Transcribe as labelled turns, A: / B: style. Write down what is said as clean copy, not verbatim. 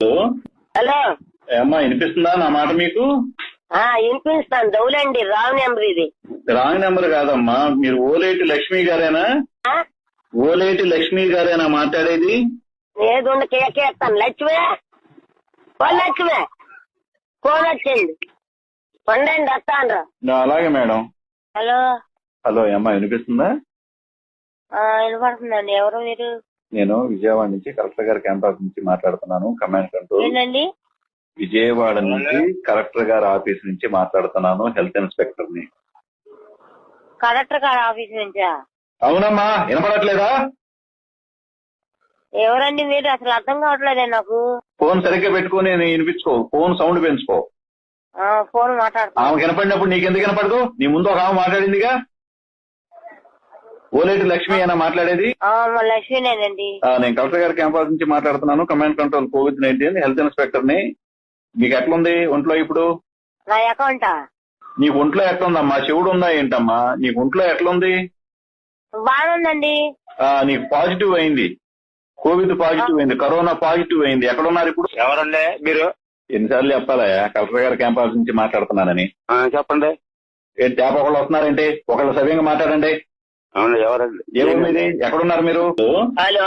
A: Hello
B: అమ్మా వినిపిస్తుందా నా మాట మీకు?
A: వినిపిస్తాను. దౌలండి, రాంగ్ నెంబర్ ఇది.
B: రాంగ్ నెంబర్ కాదమ్మా, మీరు ఓలేటి లక్ష్మి గారేనా? ఓలేటి లక్ష్మి గారేనా మాట్లాడేది?
A: ఏదుండి కేకేస్తాను. లక్ష్మే లక్ష్మే ఫోన్ వచ్చింది. పండండి వస్తాను.
B: అలాగే మేడం.
A: హలో
B: హలో అమ్మా వినిపిస్తుందా?
A: వినపడుతుందండి. ఎవరు మీరు?
B: నేను విజయవాడ నుంచి కలెక్టర్ గారి క్యాంపస్ నుంచి మాట్లాడుతున్నాను. Command control.
A: ఏంటండి?
B: విజయవాడ నుంచి కలెక్టర్ గారి ఆఫీస్ నుంచి మాట్లాడుతున్నాను. హెల్త్ ఇన్స్పెక్టర్ ని.
A: కలెక్టర్ గారి ఆఫీస్ నుంచా?
B: అవునమ్మా, వినపడట్లేదా?
A: ఎవరండి మీరు? అసలు అర్థం కావట్లేదే నాకు.
B: ఫోన్ సరిగ్గా పెట్టుకుని వినిపించుకో. ఫోన్ సౌండ్ పెంచుకో.
A: ఫోన్ మాట్లాడుతున్నా.
B: ఆమె వినపడినప్పుడు నీకెందుకు వినపడదు? నీ ముందు ఒక ఆమె మాట్లాడిందిగా. ఓలేటి లక్ష్మి అయినా మాట్లాడేది?
A: లక్ష్మీనేనండి.
B: నేను కలెక్టర్ గారి క్యాంపస్ నుంచి మాట్లాడుతున్నాను. Command control COVID-19 health inspector ని. మీకు ఎట్లుంది ఒంట్లో ఇప్పుడు?
A: నా అకౌంటా?
B: నీకు ఒంట్లో ఎట్లుందమ్మా? చెవుడు ఉందా ఏంటమ్మా? నీకు ఒంట్లో ఎట్లుంది?
A: బాగుందండి.
B: నీకు పాజిటివ్ అయింది. కోవిడ్ పాజిటివ్ అయింది. కరోనా పాజిటివ్ అయింది. ఎక్కడున్నారు ఇప్పుడు?
C: ఎవరండి మీరు?
B: ఎన్నిసార్లు చెప్పాలా కలెక్టర్ గారి క్యాంపస్ నుంచి మాట్లాడుతున్నానని?
C: చెప్పండి.
B: తేప ఒకళ్ళు వస్తున్నారంటే ఒకళ్ళు సవ్యంగా మాట్లాడండి.
C: అవును, ఎవరండి?
B: ఏముంది? ఎక్కడున్నారు మీరు?
A: హలో